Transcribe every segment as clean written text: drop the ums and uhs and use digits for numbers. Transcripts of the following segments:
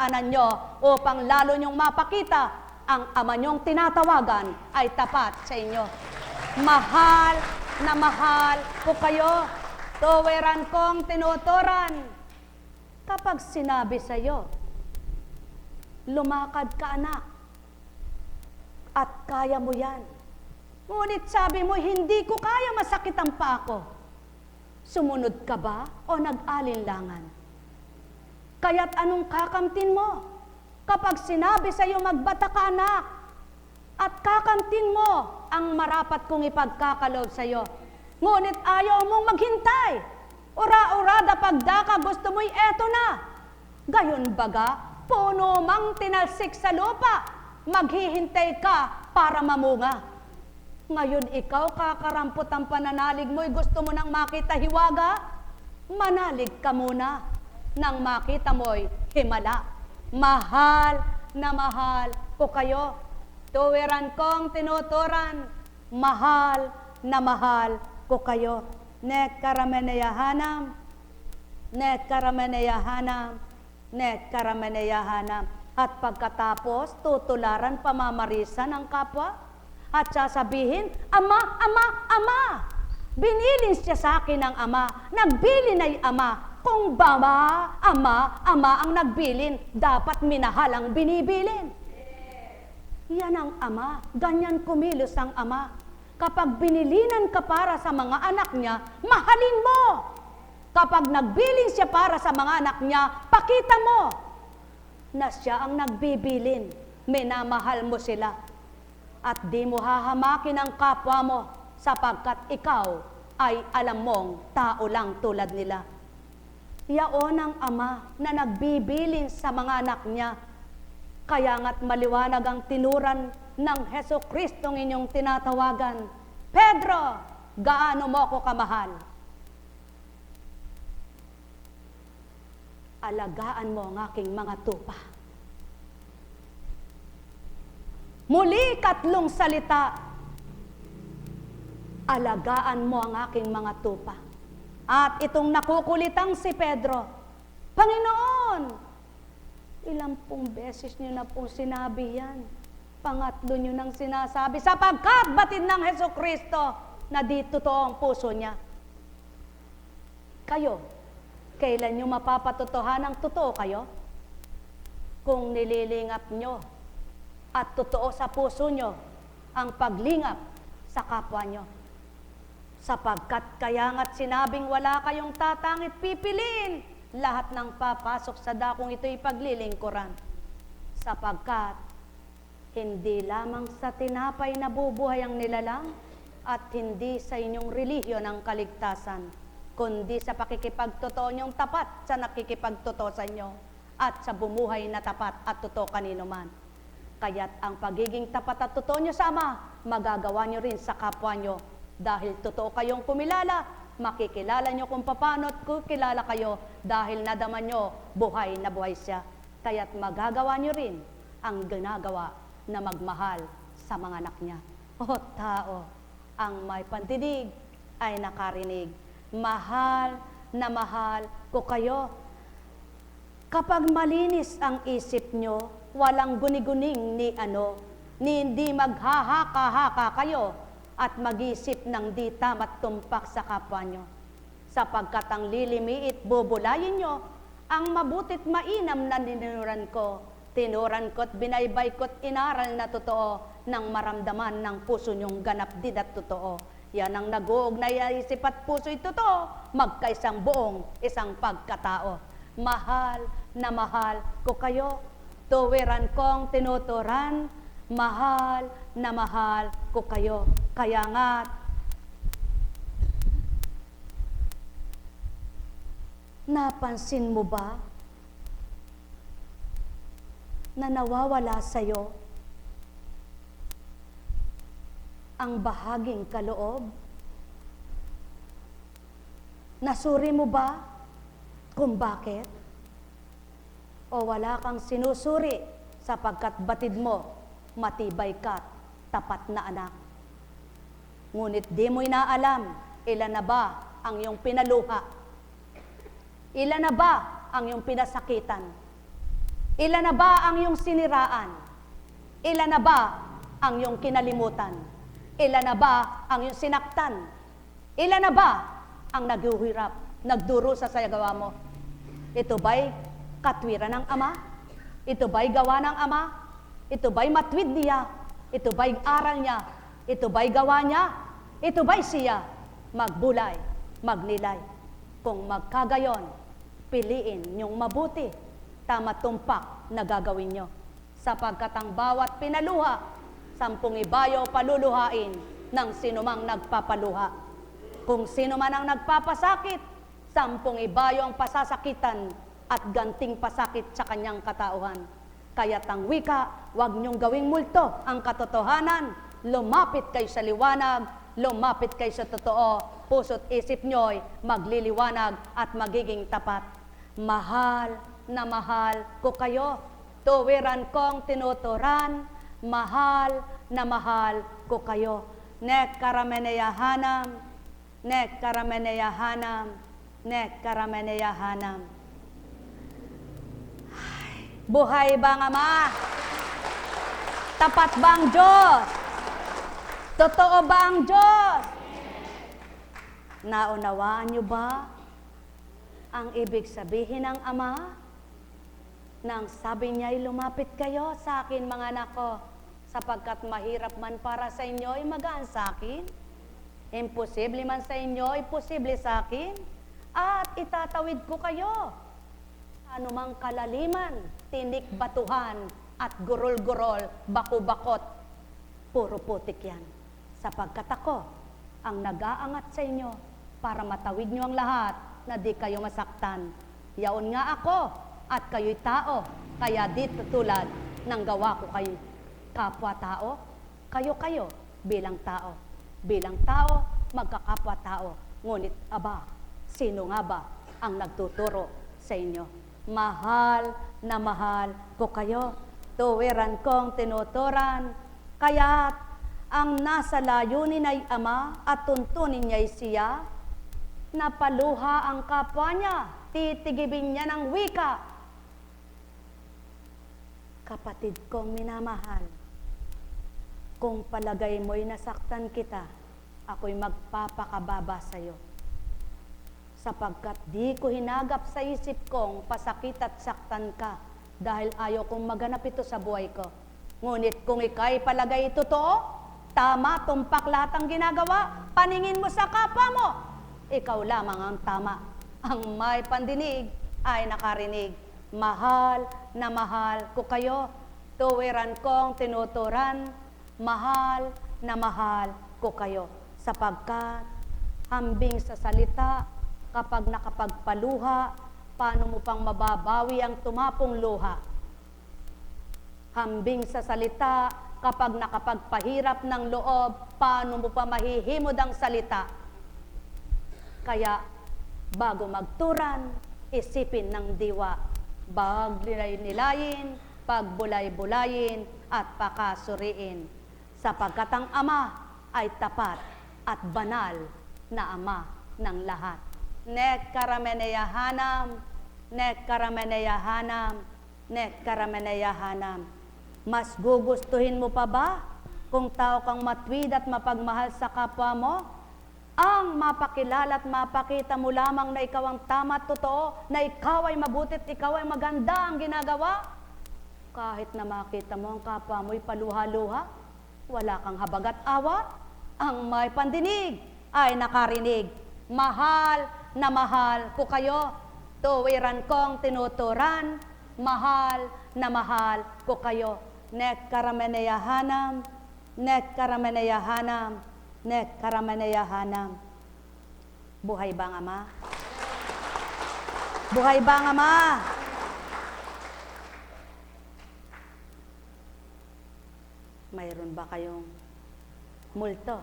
pagdaraanan nyo upang lalo nyong mapakita ang Ama nyong tinatawagan ay tapat sa inyo. Mahal na mahal ko kayo, tuwiran kong tinuturan. Kapag sinabi sa iyo, lumakad ka anak, at kaya mo yan. Ngunit sabi mo, hindi ko kaya, masakit ang paa ko. Sumunod ka ba o nag-alinlangan? Kaya't anong kakamtin mo? Kapag sinabi sa iyo, magbata ka anak, at kakamtin mo ang marapat kong ipagkakaloob sa iyo. Ngunit ayaw mong maghintay. Ura-urada pagdaka, gusto mo'y eto na. Gayon baga, puno mang tinalsik sa lupa, maghihintay ka para mamunga. Ngayon ikaw, kakarampot ang pananalig mo'y gusto mo nang makita hiwaga? Manalig ka muna nang makita mo'y himala. Mahal na mahal ko kayo, tuwiran kong tinuturan, mahal na mahal ko kayo. Net karameneyahanam, net karameneyahanam, net karameneyahanam. At pagkatapos, tutularan, pamamarisan ang kapwa. At sasabihin, Ama, Ama, Ama. Binilin siya sa akin ng Ama. Nagbilin ay Ama. Kung ba Ama, Ama ang nagbilin, dapat minahal ang binibilin. Yan ang Ama. Ganyan kumilos ang Ama. Kapag binilinan ka para sa mga anak niya, mahalin mo. Kapag nagbilin siya para sa mga anak niya, pakita mo na siya ang nagbibilin. Minamahal mo sila. At di mo hahamakin ang kapwa mo sapagkat ikaw ay alam mong tao lang tulad nila. Yaon ang Ama na nagbibilin sa mga anak niya. Kaya nga't maliwanag ang tinuran ng Jesucristong inyong tinatawagan. Pedro, gaano mo ko kamahal? Alagaan mo ang aking mga tupa. Muli, katlong salita, alagaan mo ang aking mga tupa. At itong nakukulitang si Pedro, Panginoon, ilang pong beses niyo na pong sinabi yan. Pangatlo niyo nang sinasabi, sapagkat batid ng Jesucristo na di totoo ang puso niya. Kayo, kailan niyo mapapatotohanan ng totoo kayo? Kung nililingap niyo at totoo sa puso nyo ang paglingap sa kapwa nyo. Sapagkat kaya nga't sinabing wala kayong tatangit pipiliin lahat ng papasok sa dakong ito'y paglilingkuran. Sapagkat hindi lamang sa tinapay na bubuhay ang nilalang at hindi sa inyong relihiyon ang kaligtasan, kundi sa pakikipagtotoo nyong tapat sa nakikipagtotoo sa inyo at sa bumuhay na tapat at totoo kanino man. Kaya't ang pagiging tapat at totoo nyo sa Ama, magagawa nyo rin sa kapwa nyo. Dahil totoo kayong kumilala, makikilala nyo kung paano at kukilala kayo dahil nadama nyo buhay na buhay siya. Kaya't magagawa nyo rin ang ginagawa na magmahal sa mga anak niya. O tao, ang may pandinig ay nakarinig. Mahal na mahal ko kayo. Kapag malinis ang isip nyo, walang guni-guning ni hindi maghahaka-haka kayo at mag-isip ng di tama't tumpak sa kapwa nyo. Sapagkat ang lilimiit, bubulayin nyo, ang mabutit mainam na tinuran ko't binaybay ko't inaral na totoo nang maramdaman ng puso nyong ganap did at totoo. Yan ang nag-uugnay na isip at puso'y totoo, magkaisang buong isang pagkatao. Mahal na mahal ko kayo. Tuwiran kong tinuturan, mahal na mahal ko kayo. Kaya nga, napansin mo ba na nawawala sa'yo ang bahaging kaloob? Nasuri mo ba kung bakit? O wala kang sinusuri sapagkat batid mo, matibay ka, tapat na anak. Ngunit di mo inaalam, ilan na ba ang iyong pinaluha? Ilan na ba ang iyong pinasakitan? Ilan na ba ang iyong siniraan? Ilan na ba ang iyong kinalimutan? Ilan na ba ang iyong sinaktan? Ilan na ba ang naghuhirap, nagdurusa sa gawa mo? Ito ba'y katwiran ng Ama? Ito ba'y gawa ng Ama? Ito ba'y matwid niya? Ito ba'y aral niya? Ito ba'y gawa niya? Ito ba'y siya? Magbulay, magnilay. Kung magkagayon, piliin niyong mabuti, tama tumpak na gagawin niyo. Sapagkat ang bawat pinaluha, 10 ibayo paluluhain ng sinumang nagpapaluha. Kung sino man ang nagpapasakit, 10 ibayo ang pasasakitan at ganting pasakit sa kanyang katauhan. Kaya't ang wika, huwag niyong gawing multo ang katotohanan. Lumapit kayo sa liwanag, lumapit kayo sa totoo. Puso't isip niyo'y magliliwanag at magiging tapat. Mahal na mahal ko kayo. Tuwiran kong tinuturan. Mahal na mahal ko kayo. Nek karameneyahanam, nek karameneyahanam, nek karameneyahanam. Buhay bang Ama? Tapat ba ang Diyos? Totoo ba ang Diyos? Naunawaan niyo ba ang ibig sabihin ng Ama? Nang sabi niya'y lumapit kayo sa akin mga anak ko, sapagkat mahirap man para sa inyo ay magaan sa akin. Imposible man sa inyo ay posible sa akin. At itatawid ko kayo. Anumang kalaliman, tinik batuhan, at gurol-gurol, baku-bakot, puro putik yan. Sapagkat ako ang nag-aangat sa inyo para matawid nyo ang lahat na di kayo masaktan. Yaon nga ako at kayo'y tao, kaya di tulad ng gawa ko kayo. Kapwa-tao, kayo-kayo bilang tao. Bilang tao, magkakapwa-tao. Ngunit, aba, sino nga ba ang nagtuturo sa inyo? Mahal na mahal ko kayo. Tuwiran kong tinuturan. Kaya't ang nasa layunin ay Ama at tuntunin niya'y siya. Napaluha ang kapwa niya, titigibin niya ng wika. Kapatid kong minamahal, kung palagay mo'y nasaktan kita, ako'y magpapakababa sa'yo. Sapagkat di ko hinagap sa isip kong pasakit at saktan ka dahil ayaw kong maganap ito sa buhay ko. Ngunit kung ika'y palagay totoo, tama, tumpak lahat ang ginagawa, paningin mo sa kapwa mo, ikaw lamang ang tama. Ang may pandinig ay nakarinig. Mahal na mahal ko kayo, tuwiran kong tinuturan, mahal na mahal ko kayo. Sapagkat hambing sa salita, kapag nakapagpaluha, paano mo pang mababawi ang tumapong luha? Hambing sa salita, kapag nakapagpahirap ng loob, paano mo pa mahihimod ang salita? Kaya, bago magturan, isipin ng diwa, bagnilay-nilayin, pagbulay-bulayin, at pakasuriin. Sapagkat ang Ama ay tapat at banal na Ama ng lahat. Nek karameneyahanam, nek karameneyahanam, nek karameneyahanam. Mas gugustuhin mo pa ba kung tao kang matwid at mapagmahal sa kapwa mo? Ang mapakilala at mapakita mo lamang na ikaw ang tama at totoo, na ikaw ay mabuti at ikaw ay maganda ang ginagawa? Kahit na makita mo ang kapwa mo'y paluha-luha, wala kang habag at awa, ang may pandinig ay nakarinig. Mahal na mahal ko kayo, tuwiran kong tinuturan, mahal na mahal ko kayo. Nek karameneyahanam, nek karameneyahanam, nek karameneyahanam. Buhay ba ang Ama? Buhay ba ang Ama? Mayroon ba kayong multo?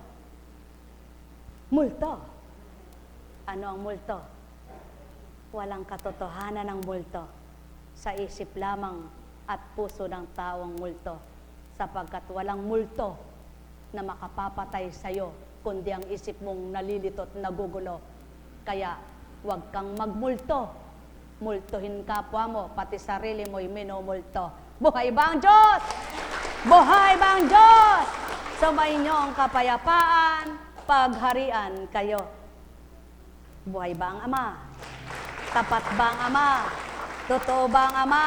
Multo. Ano ang multo? Walang katotohanan ng multo. Sa isip lamang at puso ng taong multo. Sapagkat walang multo na makapapatay sa'yo, kundi ang isip mong nalilito at nagugulo. Kaya, huwag kang magmulto. multuhin kapwa mo, pati sarili mo'y minumulto. Buhay ba ang Diyos? Buhay ba ang Diyos? Sumainyo ang kapayapaan, pagharian kayo. Buhay ba ang Ama? Tapat ba ang Ama? Totoo ba ang Ama?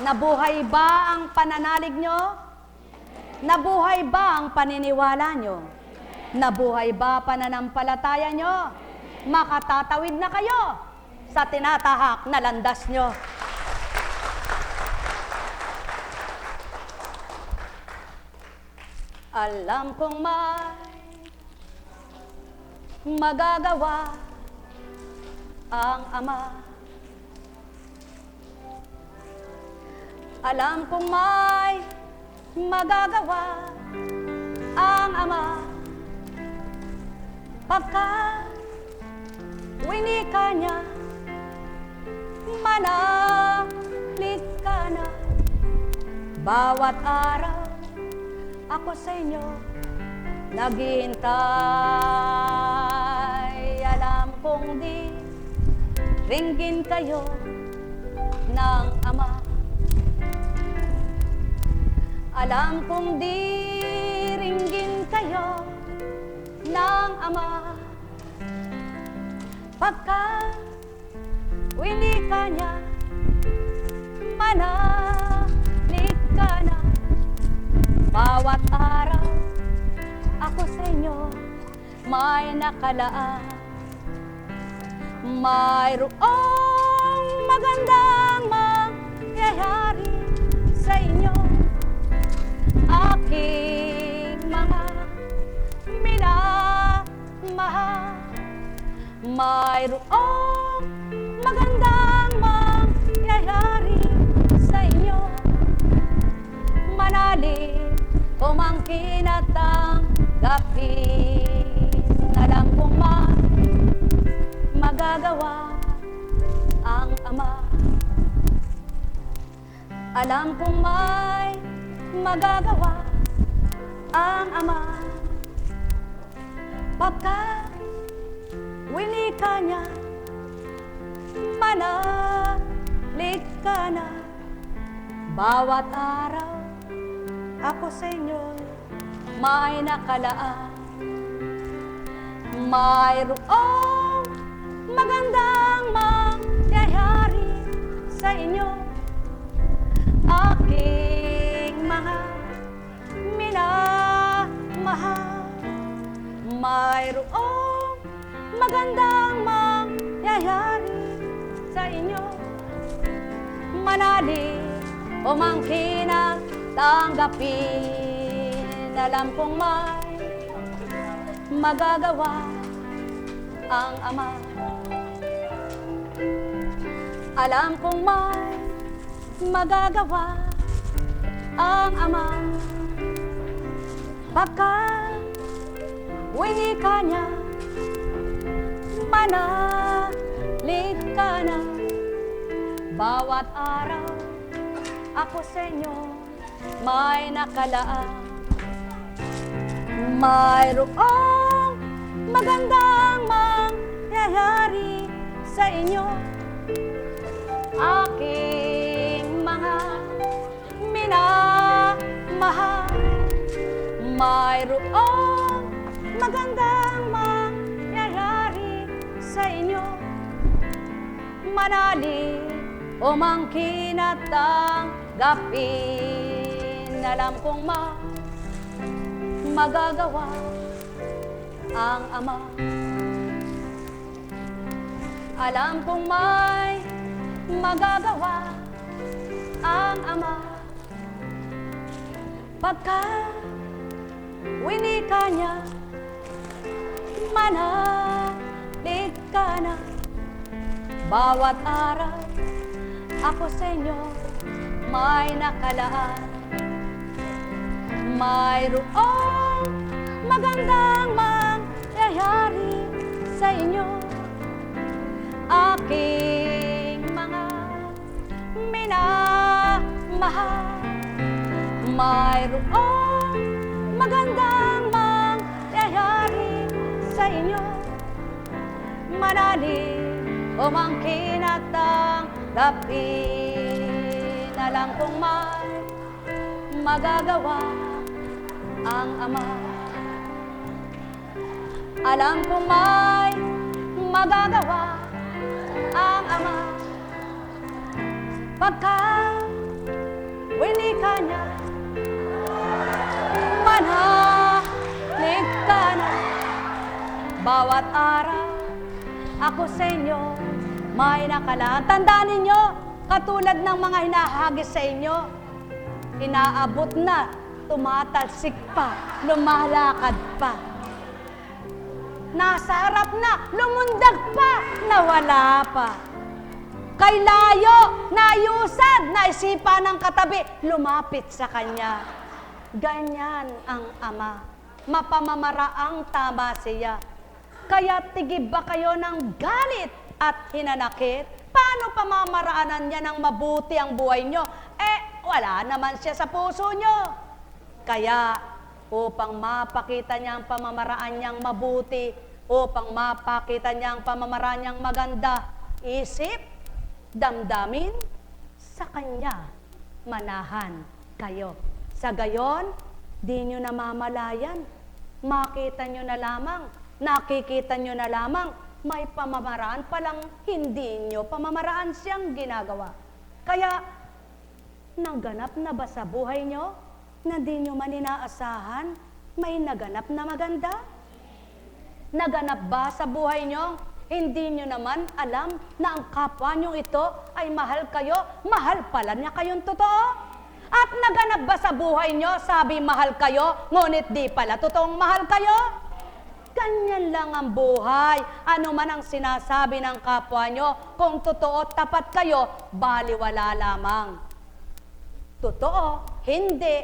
Nabuhay ba ang pananalig nyo? Nabuhay ba ang paniniwala nyo? Nabuhay ba pananampalataya nyo? Makatatawid na kayo sa tinatahak na landas nyo. Alam kong may magagawa ang Ama. Alam kong may magagawa ang Ama. Pagkat winika niya, manalig ka na. Bawat araw ako sa inyo naghihintay. Alam kong di ringgin kayo ng Ama. Alam kong di ringgin kayo ng Ama. Pagkat winika niya, manalig ka na. Bawat araw ako sa inyo may nakalaan. Mayroong magandang mangyayari sa inyo, aking mga minamahal. Mayroong magandang mangyayari sa inyo, manalig umangkin at tanggapin. Alam kong magagawa ang Ama. Alam kong may magagawa ang Ama. Pagkat winika niya, manalig ka na. Bawat araw ako sa inyo may nakalaan. Mayroong magandang mangyayari sa inyo, aking mga minamahal. Mayroong magandang mangyayari sa inyo, manalig umangkin at tanggapin. Alam kong may magagawa ang Ama. Alam kong may magagawa ang Ama. Pagkat winika niya, manalig ka na. Bawat araw ako sa inyo may nakalaan. Mayroong magandang mangyayari sa inyo, aking mga minamahal. Mayroong magandang mangyayari sa inyo, manalig umangkin at tanggapin. Alam kong magagawa ang Ama. Alam kong may magagawa ang Ama. Pagkat winika niya, manalig ka na. Bawat araw ako sa inyo may nakalaan. Mayroong magandang mangyayari sa inyo, aking mga minamahal. Mayroong magandang mangyayari sa inyo, manalig umangkin at tanggapin. Alam kong may magagawa ang Ama. Alam kong may magagawa ang Ama. Pagka winika niya, manahig ka na. Bawat araw, ako sa inyo may nakalaan. Tandaan ninyo, katulad ng mga hinahagis sa inyo, inaabot na, tumatalsik pa, lumalakad pa. Nasa harap na, lumundag pa, nawala pa. Kay layo, naayusan, naisipan ng katabi, lumapit sa kanya. Ganyan ang Ama, mapamamaraang tama siya. Kaya tigib ba kayo ng galit at hinanakit? Paano pamamaraanan niya ng mabuti ang buhay nyo? Wala naman siya sa puso nyo. Kaya, upang mapakita niya ang pamamaraan niyang mabuti, upang mapakita niya ang pamamaraan niyang maganda, isip, damdamin, sa Kanya, manahan kayo. Sa gayon, di nyo namamalayan. Makita nyo na lamang, nakikita nyo na lamang, may pamamaraan palang hindi nyo pamamaraan siyang ginagawa. Kaya, naganap na ba sa buhay nyo na di nyo man inaasahan may naganap na maganda? Naganap ba sa buhay nyo? Hindi nyo naman alam na ang kapwa nyo ito ay mahal kayo, mahal pala niya kayong totoo? At naganap ba sa buhay nyo, sabi mahal kayo, ngunit di pala totoong mahal kayo? Ganyan lang ang buhay. Ano man ang sinasabi ng kapwa nyo, kung totoo tapat kayo, baliwala lamang. Totoo, hindi,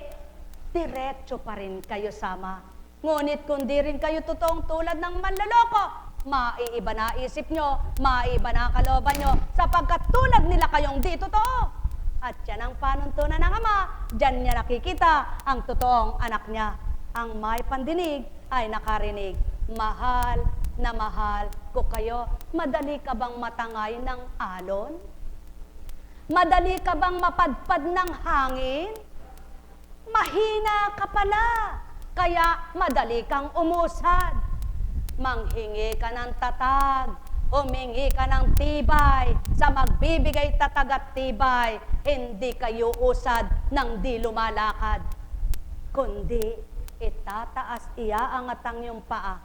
diretso pa rin kayo sama. Ngunit kung di rin kayo totoong tulad ng manloloko, maiiba na isip nyo, maiiba na kalooban nyo, sapagkat tulad nila kayong di totoo. At yan ang panuntunan ng Ama, dyan niya nakikita ang totoong anak niya. Ang may pandinig ay nakarinig. Mahal na mahal ko kayo. Madali ka bang matangay ng alon? Madali ka bang mapadpad ng hangin? Mahina ka pala, kaya madali kang umusad. Manghingi ka ng tatag, humingi ka ng tibay, sa magbibigay tatag at tibay, hindi kayo usad ng di lumalakad. Kundi itataas iaangat ang iyong paa,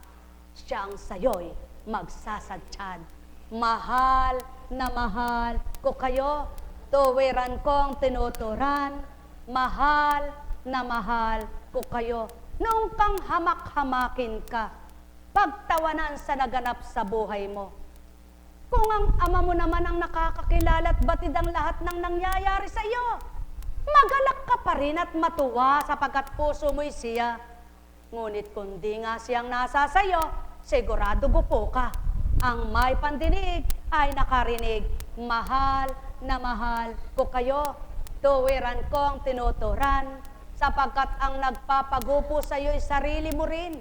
siya ang sayo'y magsasadsyad. Mahal na mahal ko kayo, tuwiran kong tinuturan, mahal na mahal ko kayo. Noong kang hamak-hamakin ka, pagtawanan sa naganap sa buhay mo. Kung ang Ama mo naman ang nakakakilala at batid ang lahat ng nangyayari sa iyo, magalak ka pa rin at matuwa sapagkat puso mo'y siya. Ngunit kung di nga siyang nasa sayo, sigurado gupo ka. Ang may pandinig ay nakarinig. Mahal na mahal ko kayo, tuwiran kong tinuturan, sapagkat ang nagpapagupo sa iyo ay sarili mo rin.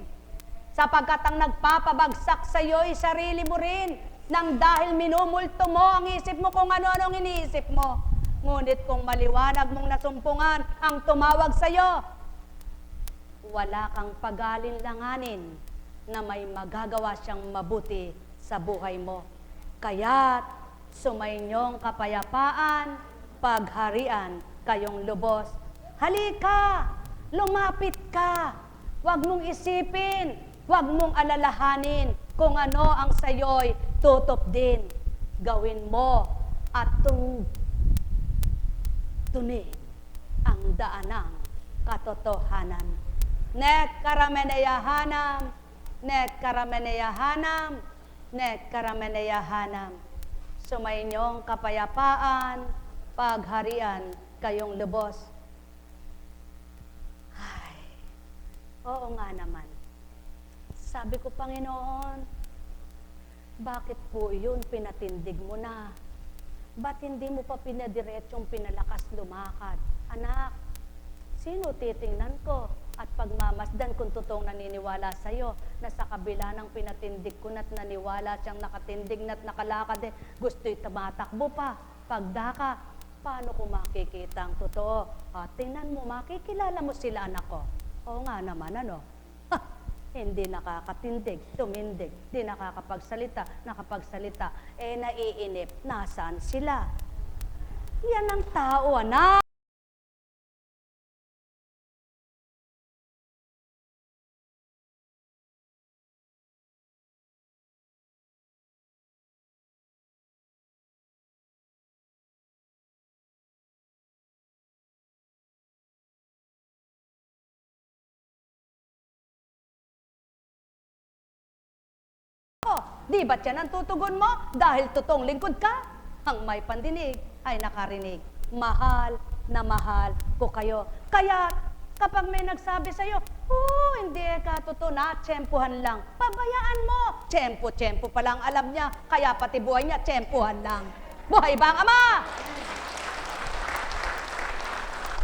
Sapagkat ang nagpapabagsak sa iyo ay sarili mo rin. Nang dahil minumulto mo ang isip mo kung ano-anong iniisip mo. Ngunit kung maliwanag mong nasumpungan ang tumawag sa iyo, wala kang pag-alinlanganin na may magagawa siyang mabuti sa buhay mo. Kaya't sumainyong kapayapaan, pagharian kayong lubos. Halika, lumapit ka. Huwag mong isipin, huwag mong alalahanin kung ano ang sayo'y tutop din. Gawin mo at tuni ang daanang katotohanan. Nek karameneyahanam, nek karameneyahanam, nek karameneyahanam. Sumainyong kapayapaan, pagharian kayong lubos. Ay, oo nga naman. Sabi ko, Panginoon, bakit po yun pinatindig mo na? Ba't hindi mo pa pinadiretsyong pinalakas lumakad? Anak, sino titingnan ko at pagmamasdan kung totoong naniniwala sa'yo na sa kabila ng pinatindig ko na't naniwala siyang nakatindig na't nakalakad gusto'y tumatakbo pa. Pagdaka, paano ko makikita ang totoo? Tingnan mo, makikilala mo sila anak ko. Oo nga naman, ano? Hindi nakakatindig, tumindig, di nakakapagsalita, naiinip, nasaan sila? Yan ang tao, anak! Di ba't yan ang tutugon mo? Dahil totoong lingkod ka? Ang may pandinig ay nakarinig. Mahal na mahal ko kayo. Kaya kapag may nagsabi sa'yo, hindi ka totoo na, tsempuhan lang. Pabayaan mo. Tsempo pa lang alam niya. Kaya pati buhay niya, tsempuhan lang. Buhay ba ang ama?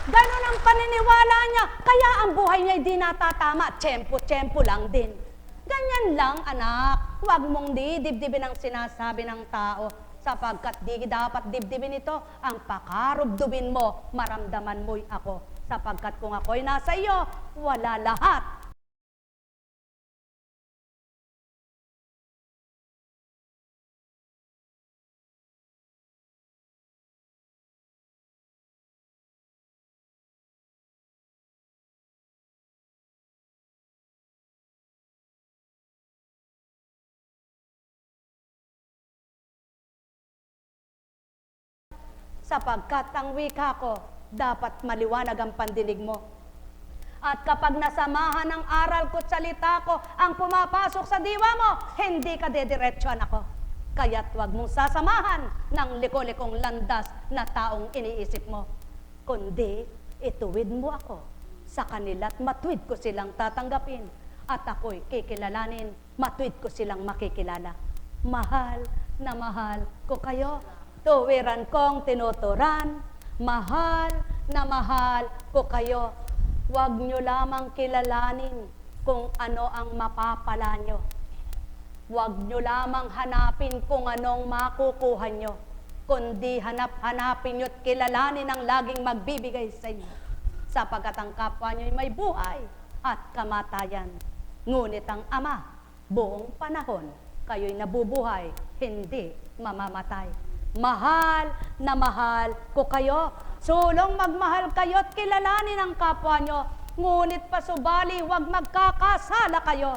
Ganon ang paniniwala niya. Kaya ang buhay niya hindi natatama. Tsempo lang din. Ganyan lang, anak. Huwag mong dibdibin ang sinasabi ng tao sapagkat di dapat dibdibin ito. Ang pakarubdubin mo, maramdaman mo'y ako. Sapagkat kung ako'y nasa iyo, wala lahat. Sapagkat ang wika ko, dapat maliwanag ang pandinig mo. At kapag nasamahan ng aral ko't salita ko, ang pumapasok sa diwa mo, hindi ka dediretsuhan ako. Kaya't huwag mong sasamahan ng liko-likong landas na taong iniisip mo. Kundi, ituwid mo ako sa kanila't matuwid ko silang tatanggapin. At ako'y kikilalanin, matuwid ko silang makikilala. Mahal na mahal ko kayo. Tuwiran kong tinuturan, mahal na mahal ko kayo. Huwag nyo lamang kilalanin kung ano ang mapapala nyo. Huwag nyo lamang hanapin kung anong makukuha nyo. Kundi hanapin nyo't kilalanin ang laging magbibigay sa inyo. Sapagkat ang kapwa nyo'y may buhay at kamatayan. Ngunit ang Ama, buong panahon, kayo'y nabubuhay, hindi mamamatay. Mahal na mahal ko kayo. Sulong magmahal kayo at kilalanin ang kapwa nyo. Ngunit pasubali, huwag magkakasala kayo.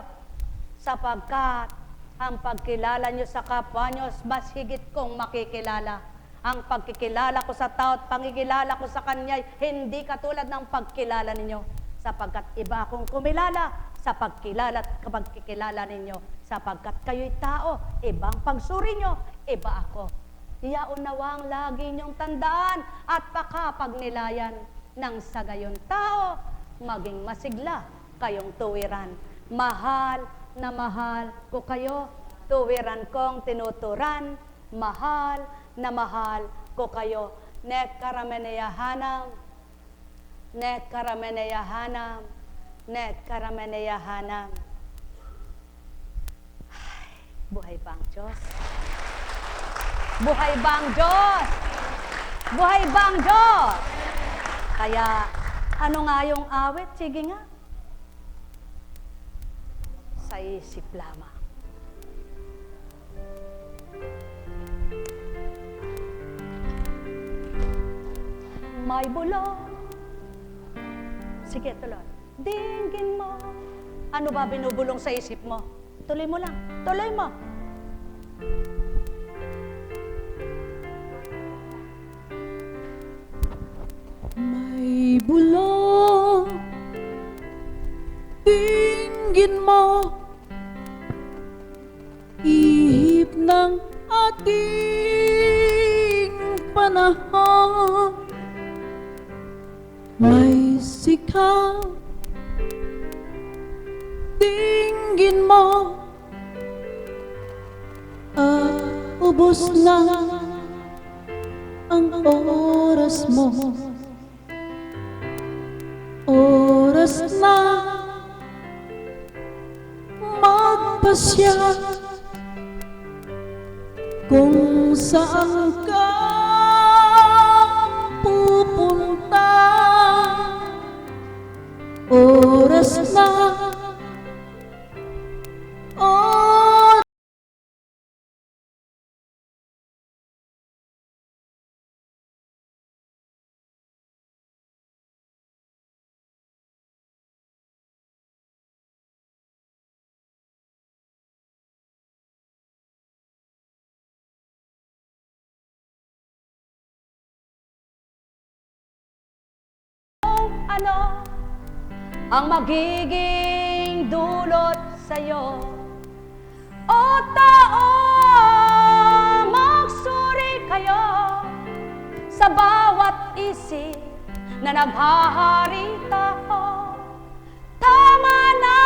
Sapagkat ang pagkilala nyo sa kapwa nyo, mas higit kong makikilala. Ang pagkikilala ko sa tao at pangikilala ko sa kanya, hindi katulad ng pagkilala ninyo. Sapagkat iba akong kumilala sa pagkilala at pagkikilala ninyo. Sapagkat kayo'y tao, ibang pagsuri nyo, iba ako. Yaon nawang lagi niyong tandaan at pakapagnilayan ng sa gayon tao, maging masigla kayong tuwiran. Mahal na mahal ko kayo, tuwiran kong tinuturan, mahal na mahal ko kayo. Nek karameneyahanam, nek karameneyahanam, nek karameneyahanam. Buhay pa ang Diyos. Buhay ba ang Diyos? Buhay ba ang Diyos? Kaya, ano nga yung awit? Sige nga. Sa isip lamang. May bulong. Sige, tuloy. Dinggin mo. Ano ba binubulong sa isip mo? Tuloy mo lang. Tuloy mo. May bulong, dinggin mo, ihip ng ating panahon. May sikaw, dinggin mo, at ubos na ang oras mo. Oras na magpasya kung saan ka pupunta. Oras na, oras ano ang magiging dulot sa'yo. O tao, magsuri kayo sa bawat isip na naghaharita ko. Tama na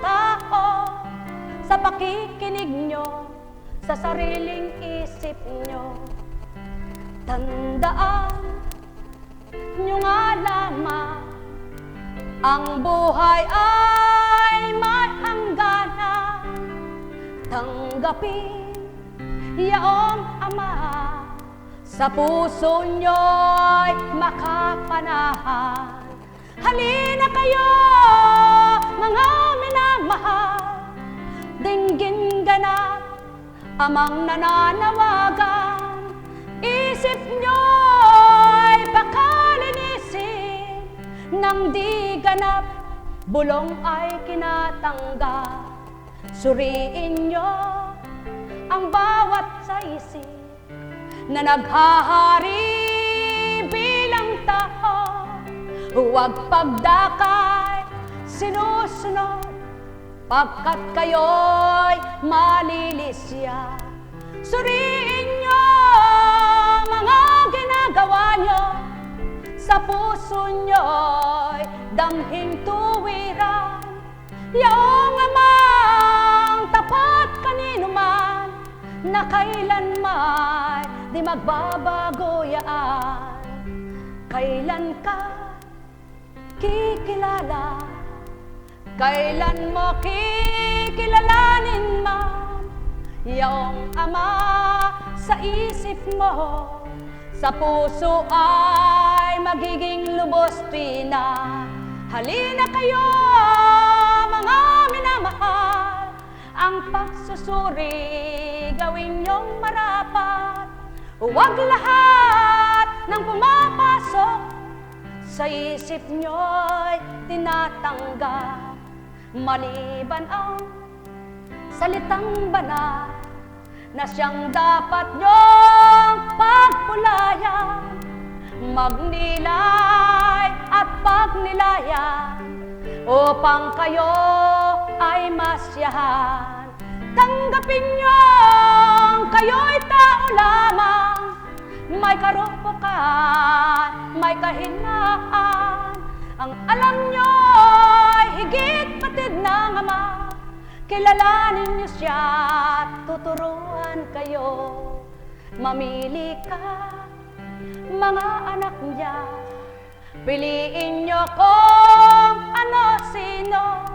tao sa pakikinig nyo sa sariling isip nyo. Tandaan nyo nga lamang, ang buhay ay may hangganan. Tanggapin yaong Ama, sa puso nyo'y makapanahan. Halina kayo, mga minamahal, dinggin ganap Amang nananawagan. Isip nyo'y pakalinisin, nang di ganap bulong ay kinatanggal. Suriin nyo ang bawat saisip na naghahari bilang tao. Huwag pagdakay, sinusunod, pagkat kayo'y malilisya. Suriin nyo mga ginagawa nyo, sa puso nyo'y damhing tuwiran. Yaong Amang tapat kanino man, na kailanman di magbabago yaan. Kailan ka kikilala, kailan mo kikilalanin man yaong Ama sa isip mo. Sa puso ay magiging lubos na. Halina kayo mga minamahal, ang pagsusuri gawin niyong marapat. Huwag lahat ng pumapasok sa isip nyo'y tinatanggap, maliban ang salitang banal na siyang dapat niyong pagpulayan. Magnilay at pagnilayan upang kayo ay masyahan. Tanggapin niyong kayo'y tao lamang, may karupukan, may kahinaan. Ang alam nyo'y higit patid ng Ama. Kilalanin niyo siya at tuturuan kayo. Mamili ka, mga anak niya. Piliin niyo kung ano-sino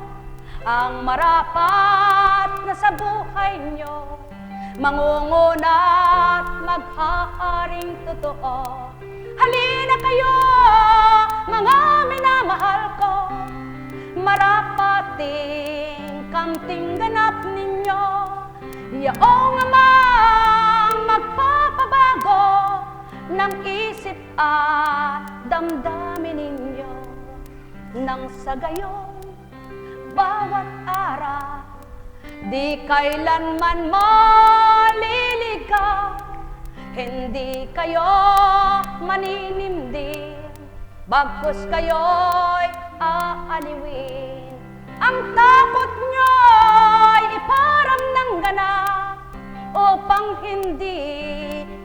ang marapat na sa buhay niyo. Mangunguna at maghaharing totoo. Halina kayo, mga minamahal ko, marapating kamting ganap ninyo. Yaong Amang magpapabago ng isip at damdamin ninyo, nang sa gayon bawat araw di kailanman maliligaw. Hindi kayo maninimdim, bagkus kayo'y aaliwin. Ang takot nyo'y iparam ng ganap upang hindi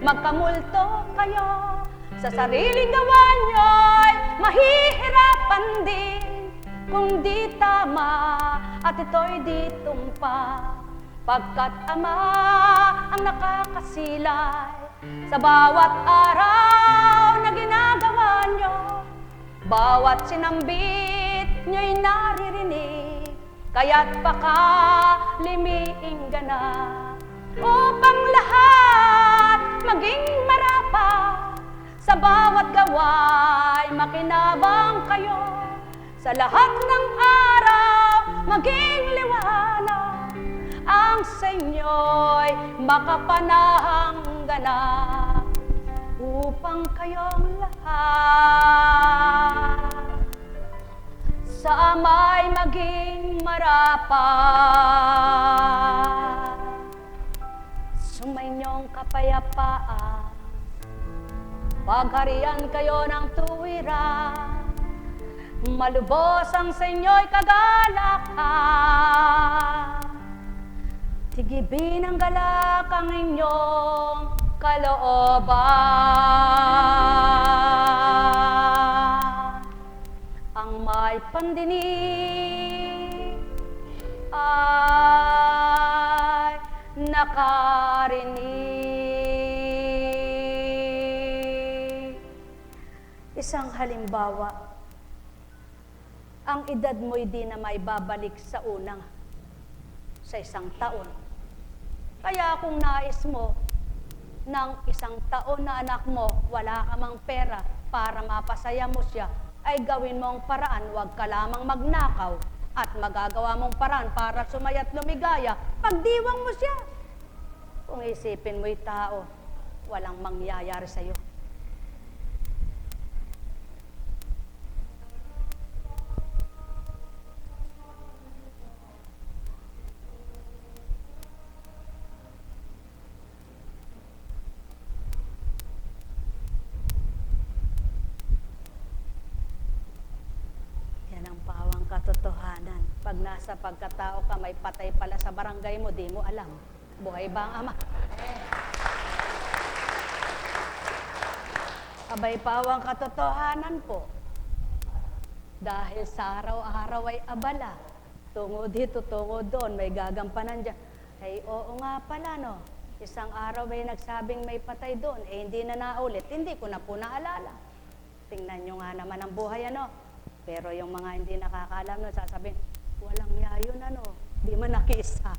magkamulto kayo. Sa sariling gawa nyo'y mahihirapan din kung di tama at ito'y di tumpa. Pagkat Ama ang nakakasilay sa bawat araw na ginagawa nyo, bawat sinambit nyo'y naririnig. kaya't pakalimiing ka na upang lahat maging marapat. Sa bawat gawa'y makinabang kayo, sa lahat ng araw maging liwanag, ang sa inyo'y makapanahang ganap, upang kayong lahat sa Ama'y maging marapat. Sumainyong kapayapaan, pagharian kayo ng tuwiran, malubos ang sa inyo'y kagalakan. Tigibin ang galak ang inyong kalooban. Ang may pandinig ay nakarinig. Isang halimbawa, ang edad mo'y di na maibabalik sa unang sa isang taon. Kaya kung nais mo ng isang taon na anak mo, wala ka mang pera para mapasaya mo siya, ay gawin mo ang paraan, huwag ka lamang magnakaw at magagawa mong paraan para sumaya't lumigaya, pagdiwang mo siya. Kung isipin mo'y tao, walang mangyayari sa'yo. Katotohanan. Pag nasa pagkatao ka, may patay pala sa barangay mo, di mo alam. Buhay ba ang ama? Abay pawang katotohanan po. Dahil sa araw-araw ay abala. Tungo dito, tungo doon, may gagampanan dyan. Ay, oo nga pala, no? Isang araw may nagsabing may patay doon, eh hindi na naulit. Hindi ko na po naalala. Tingnan nyo nga naman ang buhay, ano? Pero yung mga hindi nakakaalam nun, sasabihin, walang yayon ano, di man nakiisa.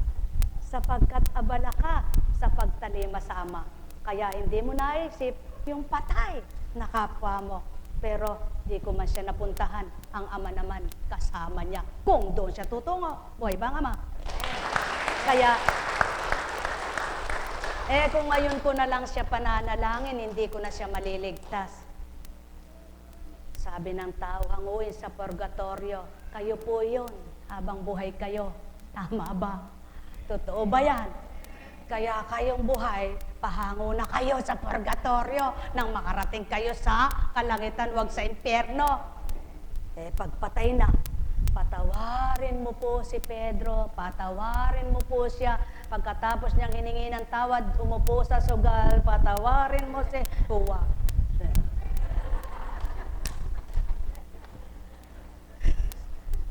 Sapagkat abala ka sa pagtalima sa ama. Kaya hindi mo naisip yung patay na kapwa mo. Pero di ko man siya napuntahan. Ang ama naman kasama niya. Kung doon siya tutungo, buhay ba ang ama? Kaya, kung ngayon ko na lang siya pananalangin, hindi ko na siya maliligtas. Sabi ng tao, hanguin sa purgatorio, kayo po yun, habang buhay kayo. Tama ba? Totoo ba yan? Kaya kayong buhay, pahango na kayo sa purgatorio nang makarating kayo sa kalangitan, wag sa impyerno. Pagpatay na, patawarin mo po si Pedro, patawarin mo po siya. Pagkatapos niyang hiningi ng tawad, umupo sa sugal, patawarin mo si Huwa.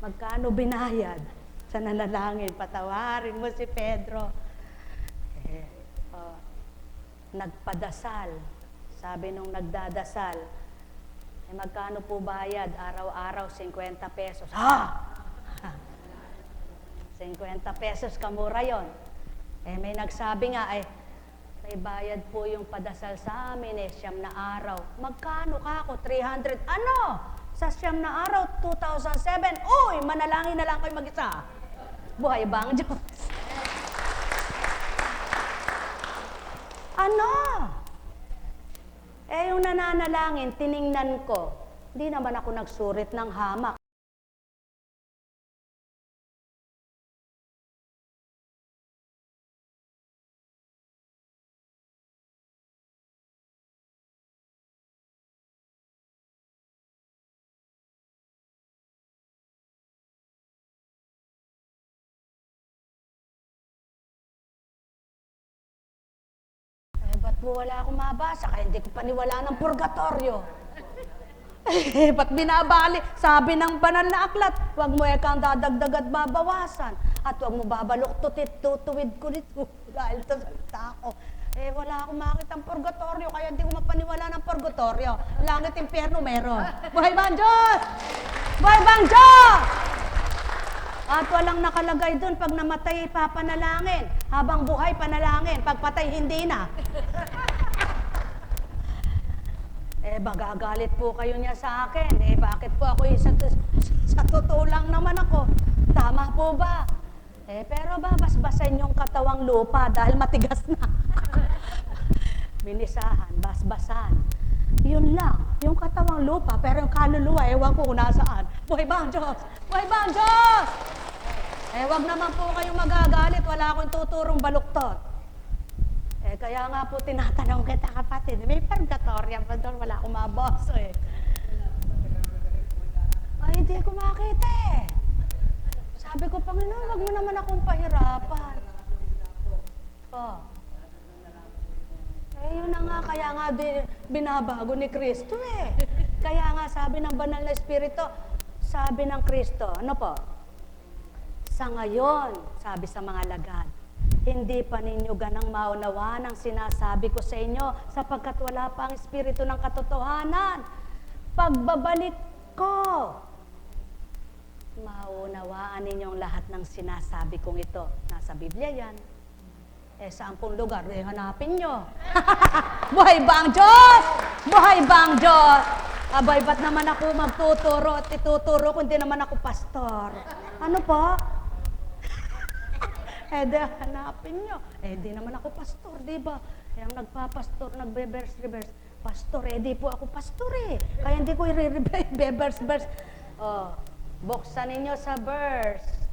Magkano binayad sa nanalangin? Patawarin mo si Pedro. Nagpadasal. Sabi nung nagdadasal, magkano po bayad? Araw-araw, 50 pesos. Ha? 50 pesos, kamura yon. May nagsabi nga, may bayad po yung padasal sa amin, 9 na araw. Magkano ka ako? 300. Ano? Sa 9 na araw, 2007, uy, manalangin na lang kayo mag-isa. Buhay ba ang Diyos? Ano? Yung nananalangin, tiningnan ko, hindi naman ako nagsurit ng hamak. Ba't po wala akong mabasa? Kaya hindi ko paniwala ng purgatorio. Ba't binabali? Sabi ng banal na aklat, huwag mo kang dadagdag at babawasan. At huwag mo babaluktutit, tutuwid ko nito. Dahil ito salita ko. Wala akong makita ng purgatorio, kaya hindi ko mapaniwala ng purgatorio. Langit, impyerno, meron. Buhay ba ang Diyos? Buhay ba ang Diyos? At walang nakalagay doon, pag namatay, papanalangin. Habang buhay, panalangin. Pag patay, hindi na. Magagalit po kayo niya sa akin. Bakit po ako sa totoo lang naman ako? Tama po ba? Pero basbasan yung katawang lupa dahil matigas na. Minisahan, basbasan. Yun lang, yung katawang lupa, pero yung kaluluwa, ewan ko kung nasaan. Buhay ba ang Diyos? Buhay ba ang Diyos? Wag naman po kayong magagalit, wala akong tuturong baluktot. Kaya nga po tinatanong kita, kapatid, may purgatoria ba doon? Wala akong maboso hindi ko makita Sabi ko, Panginoon, wag mo naman akong pahirapan. Yun na nga, kaya nga binabago ni Kristo Kaya nga sabi ng banal na Espiritu, sabi ng Kristo, ano po? Sa ngayon, sabi sa mga lagad, hindi pa ninyo ganang maunawaan ang sinasabi ko sa inyo sapagkat wala pa ang Espiritu ng katotohanan. Pagbabalik ko, maunawaan ninyong lahat ng sinasabi kong ito. Nasa Biblia yan. Saan pong lugar? Hanapin nyo. Buhay ba ang Diyos? Buhay ba ang Diyos? Abay, ba't naman ako magtuturo at ituturo kung di naman ako pastor? Ano po? Hanapin nyo. Di naman ako pastor, di ba? Yung nagpapastor, nagbe-verse-reverse. Pastor, di po ako pastor Kaya hindi ko i-reverse-verse. Buksan ninyo sa verse.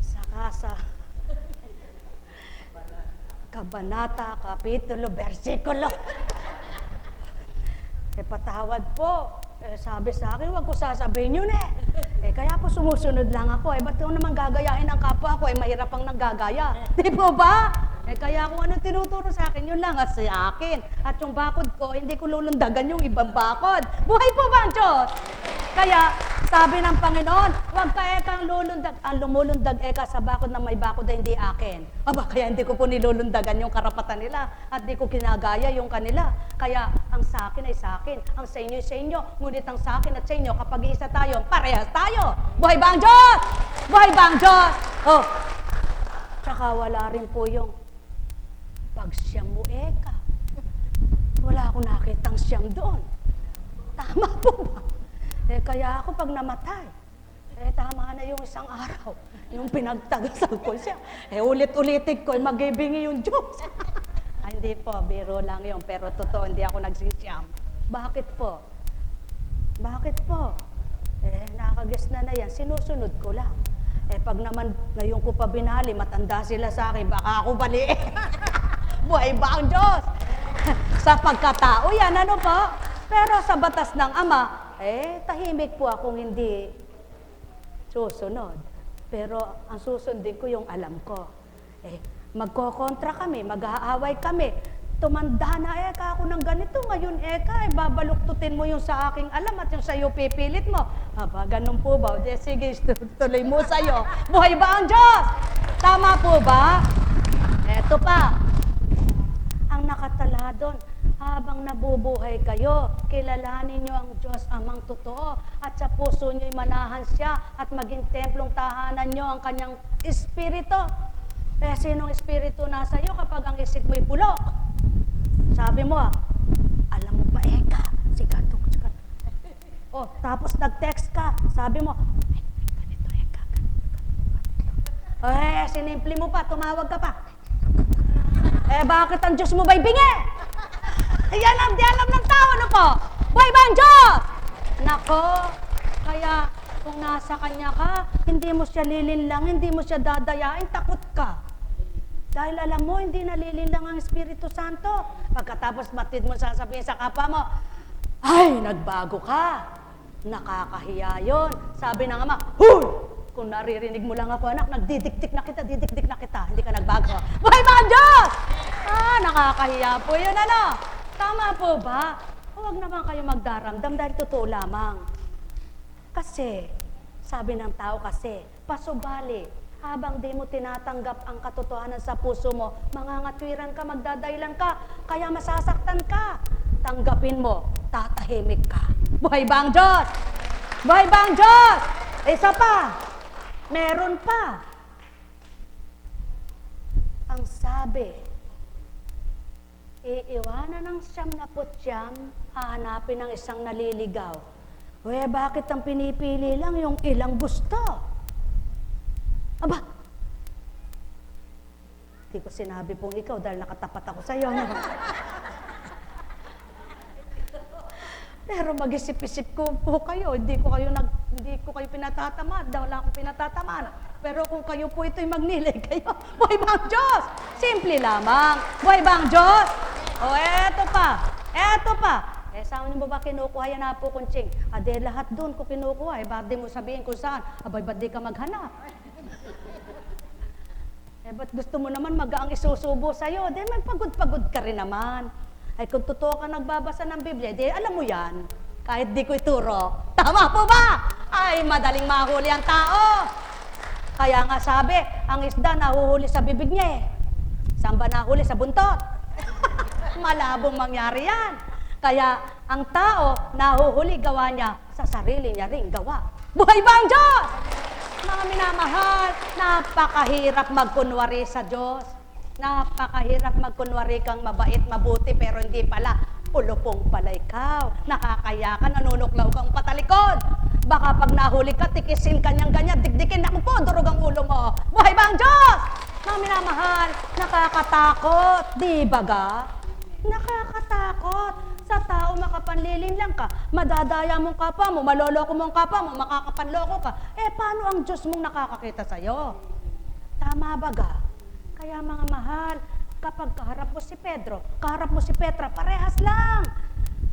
Saka sa Kabanata, Kapitulo, Versikulo. Patawad po. Sabi sa akin, wag ko sasabihin yun kaya po sumusunod lang ako. Ba't ko naman gagayahin ang kapwa ko? Mahirap ang naggagaya. Di po ba? Kaya kung ano tinuturo sa akin, yun lang sa akin. At yung bakod ko, hindi ko lulundagan yung ibang bakod. Buhay po ba ang Diyos? Kaya, sabi ng Panginoon, huwag ka ekang lulundag. Ang lumulundag eka sa bakod na may bakod na hindi akin. Kaya hindi ko po nilulundagan yung karapatan nila at di ko kinagaya yung kanila. Kaya, ang sa akin ay sa akin, ang sa inyo ay sa inyo, ngunit ang sa akin at sa inyo, kapag iisa tayo, parehas tayo. Buhay ba ang Diyos? Buhay ba ang Diyos? Tsaka wala rin po yung pagsyam mo eka. Wala akong nakitang siyam doon. Tama po ba? Kaya ako pag namatay, tama na yung isang araw. Yung pinagtagasal ko siya. Ulit-ulitin ko, mag-ibingi yung Diyos. Hindi po, biro lang yun. Pero totoo, hindi ako nagsisiyam. Bakit po? Bakit po? Nakaguess na yan. Sinusunod ko lang. Pag naman ngayon ko pa binali, matanda sila sa akin, baka ako bali. Buhay ba ang Diyos? Sa pagkatao yan, ano po? Pero sa batas ng Ama, tahimik po akong hindi susunod. Pero ang susundin ko yung alam ko. Magkokontra kami, mag-aaway kami. Tumanda na ako ng ganito. Ngayon babaluktutin mo yung sa aking alam at yung sa'yo pipilit mo. Ganun po ba? Sige, tuloy mo sa'yo. Buhay ba ang Diyos? Tama po ba? Eto pa. Ang nakatala doon, habang nabubuhay kayo, kilalanin nyo ang Diyos Amang totoo at sa puso nyo'y manahan siya at maging templong tahanan nyo ang kanyang espiritu. Sinong espiritu nasa iyo kapag ang isip mo'y bulok? Sabi mo, alam mo ba, eka, sigatong. Tapos nag-text ka, sabi mo, ganito, eka, ganito. Sinimple mo pa, tumawag ka pa. Bakit ang Diyos mo ba'y bingi? Yan ang di alam ng tao, ano po? Buhay ba ang Diyos? Nako, kaya kung nasa Kanya ka, hindi mo siya lilinlang, hindi mo siya dadayain, takot ka. Dahil alam mo, hindi nalilinlang ang Espiritu Santo. Pagkatapos matid mo sasabihin sa kapwa mo, ay, nagbago ka. Nakakahiya yun. Sabi ng Ama, huy! Kung naririnig mo lang ako, anak, nagdidikdik na kita, didikdik na kita. Hindi ka nagbago. Buhay ba ang Diyos? Nakakahiya po yun, ano? Tama po ba? Huwag naman kayo magdaramdam dahil totoo lamang. Kasi, sabi ng tao kasi, pasubali, habang di mo tinatanggap ang katotohanan sa puso mo, mangangatwiran ka, magdadailan ka, kaya masasaktan ka. Tanggapin mo, tatahimik ka. Buhay ba ang Diyos? Buhay ba ang Diyos? Isa pa, meron pa. Ang sabi, iiwanan ng 99, hahanapin ng isang naliligaw. Uy, bakit ang pinipili lang yung ilang gusto? Aba, hindi ko sinabi pong ikaw dahil nakatapat ako sa iyo. No? Pero mag-isip-isip ko po kayo, hindi ko kayo pinatatamaan, wala akong pinatatamaan. Pero kung kayo po ito'y magnilay kayo, buhay ba ang Diyos? Simple lamang, buhay ba ang Diyos? O eto pa. Saan mo ba kinukuha yan na po, Kunching? Lahat doon ko kinukuha, ba't di mo sabihin kung saan? Abay, ba't di ka maghanap? Ba't gusto mo naman magaang isusubo sa'yo? Magpagod-pagod ka rin naman. Ay kung totoo ka nagbabasa ng Biblia, alam mo yan, kahit di ko ituro. Tama po ba? Ay, madaling mahuli ang tao. Kaya nga sabi, ang isda nahuhuli sa bibig niya eh. Saan ba nahuli? Sa buntot. Malabong mangyari yan. Kaya ang tao nahuhuli gawa niya sa sarili niya ring gawa. Buhay ba ang Diyos? Mga minamahal, napakahirap magkunwari sa Diyos. Napakahirap magkunwari kang mabait, mabuti, pero hindi pala. Ulupong pala ikaw. Nakakaya ka, nanunuklaw kang patalikod. Baka pag nahuli ka, tikisin kanyang-ganyan, digdikin, naku po, durog ang ulo mo. Buhay ba ang Diyos? Mga minamahal, nakakatakot. Di ba ga? Nakakatakot. Sa tao makapanliling lang ka, madadaya mong kapwa mo, maloloko mong kapwa mo, makakapanloko ka. Paano ang Diyos mong nakakakita sa'yo? Tama ba ga? Kaya mga mahal, kapag kaharap mo si Pedro, kaharap mo si Petra, parehas lang.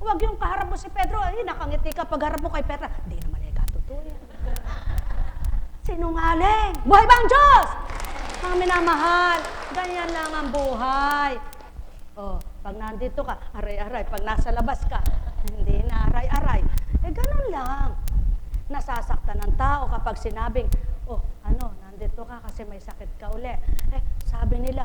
Huwag yung kaharap mo si Pedro, nakangiti ka, pag harap mo kay Petra, hindi naman totoo yan. Sinungaling! Buhay ba ang Diyos? Mga minamahal, ganyan lang ang buhay. Pag nandito ka, aray-aray. Pag nasa labas ka, hindi na aray-aray. Ganun lang. Nasasaktan ng tao kapag sinabing, nandito ka kasi may sakit ka uli. Sabi nila,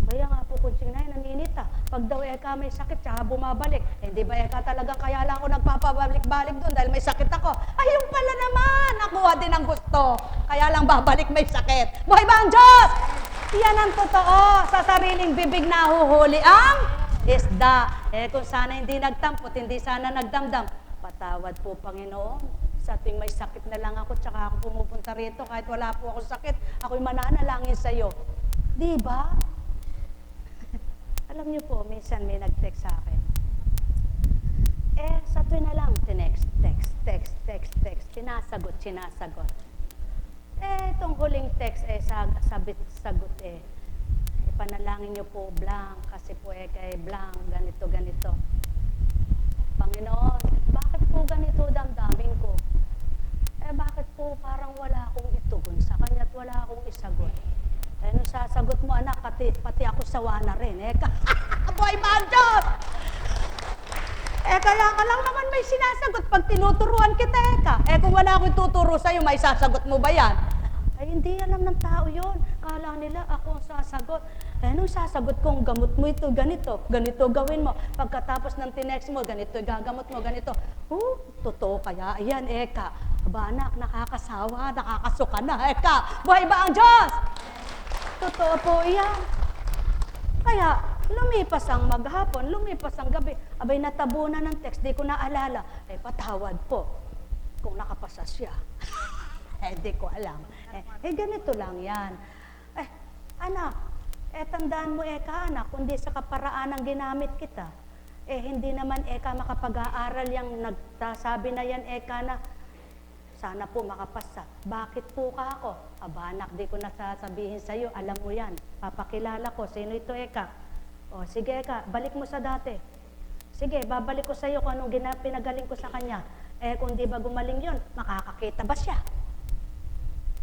baya nga po, Kunching na naninit Pag daw ka may sakit, tsaka bumabalik. Hindi ba talagang kaya lang ako nagpapabalik-balik doon dahil may sakit ako? Yung pala naman, nakuha din ang gusto. Kaya lang babalik may sakit. Buhay ba ang Diyos? Yan ang totoo. Sa sariling bibig nahuhuli ang isda. Kung sana hindi nagtampot, hindi sana nagdamdam. Patawad po, Panginoon. Sa tuwing may sakit na lang ako, tsaka ako pumupunta rito, kahit wala po ako sakit, ako'y mananalangin sa iyo. Di ba? Alam niyo po, minsan may nag-text sa akin. Sa tuwing na lang, text, sinasagot. Itong huling text, sagot panalangin niyo po, blank, kasi po kay blank, ganito. Panginoon, bakit po ganito damdamin ko? Bakit po parang wala akong itugon sa kanya at wala akong isagot? Nung sasagot mo, anak, pati ako sawa na rin. Buhay ba ang Diyos? Kaya ka lang naman may sinasagot pag tinuturuan kita, kung wala akong tuturo sa'yo, may sasagot mo ba yan? Hindi alam ng tao yun. Kala nila ako ang sasagot. Nung sasagot kong gamot mo ito, ganito gawin mo. Pagkatapos ng tinext mo, ganito, gagamot mo, ganito. Totoo kaya? Ayan, Aba anak, nakakasawa, nakakasuka na, Buhay ba ang Diyos? Totoo po iyan. Kaya, lumipas ang maghapon, lumipas ang gabi. Abay, natabunan ng text, di ko naalala. Patawad po kung nakapasa siya. Di ko alam. Ganito lang yan. Anak, tandaan mo, anak, kundi sa kaparaan ang ginamit kita. Hindi naman, makapag-aaral yung nagsabi na yan, na sana po makapasa. Bakit po ka ako? Aba, anak, di ko nasasabihin sa'yo. Alam mo yan. Papakilala ko. Sino ito, sige, balik mo sa dati. Sige, babalik ko sa'yo kung anong pinagaling ko sa kanya. Kung di ba gumaling yon, makakakita ba siya?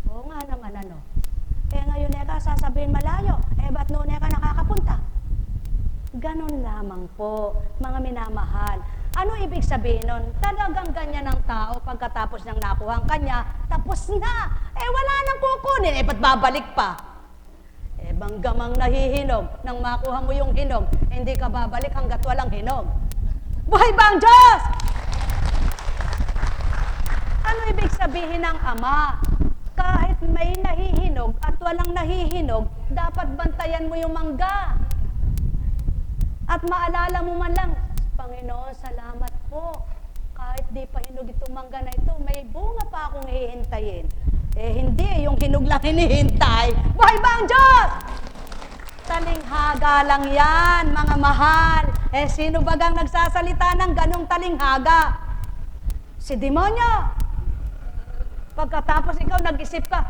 Oo nga naman, ngayon, sasabihin malayo. Ba't noon, nakakapunta? Ganon lamang po, mga minamahal. Ano ibig sabihin nun? Talagang ganyan ang tao pagkatapos ng nakuha ang kanya, tapos na. Wala nang kukunin, ba't babalik pa? Banggamang nahihinog, nang makuha mo yung hinog, hindi ka babalik hanggat walang hinog. Buhay ba ang Diyos? Ano ibig sabihin ng ama? Kahit may nahihinog at walang nahihinog, dapat bantayan mo yung mangga. At maalala mo man lang, Panginoon, salamat po. Kahit di pa hinog itong mangga na ito, may bunga pa akong hihintayin. Eh hindi, yung hinog lang hinihintay. Buhay ba ang Diyos? Talinghaga lang yan, mga mahal. Eh sino bagang nagsasalita ng ganong talinghaga? Si demonyo. Pagkatapos ikaw nag-isip ka,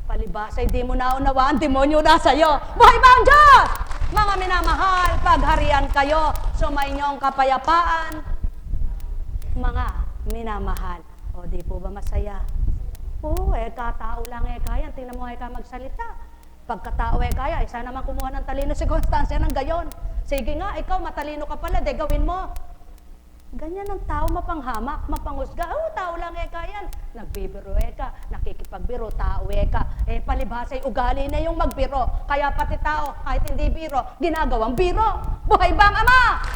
palibasa, hindi mo naunawaan, demonyo na sa'yo. Buhay ba ang Diyos? Mga minamahal, pagharian kayo, sumainyo ang kapayapaan. Mga minamahal, o di po ba masaya? Oo, katao lang kaya, tingnan mo ka magsalita. Pagkatao kaya, isa naman kumuha ng talino si Constancia ng gayon. Sige nga, ikaw matalino ka pala, de gawin mo. Ganyan ang tao, mapanghamak, mapanghusga. Tao lang kaya. Nagbibiro ka, nakikipagbiro, tao ka. Palibhasa'y ugali na yung magbiro. Kaya pati tao, kahit hindi biro, ginagawang biro. Buhay bang Ama?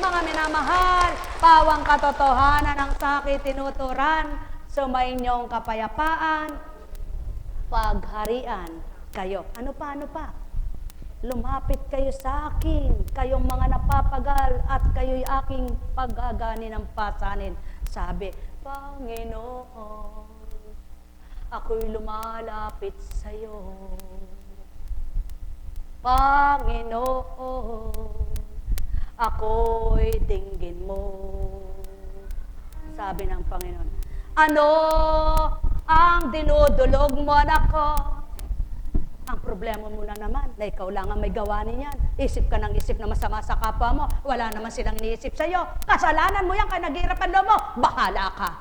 Mga minamahal, pawang katotohanan ang sakit tinuturan, sumainyong kapayapaan, pagharian kayo. Ano pa? Lumapit kayo sa akin, kayong mga napapagal at kayo'y aking paggagani ng pasanin. Sabi, Panginoon, ako'y lumalapit sa'yo. Panginoon, ako'y dinggin mo. Sabi ng Panginoon, ano ang dinudulog mo, anak ko? Ang problema mo na naman, na ikaw lang ang may gawa niyan. Isip ka ng isip na masama sa kapwa mo, wala naman silang iniisip sa'yo. Kasalanan mo yan, kaya naghihirapan mo, bahala ka.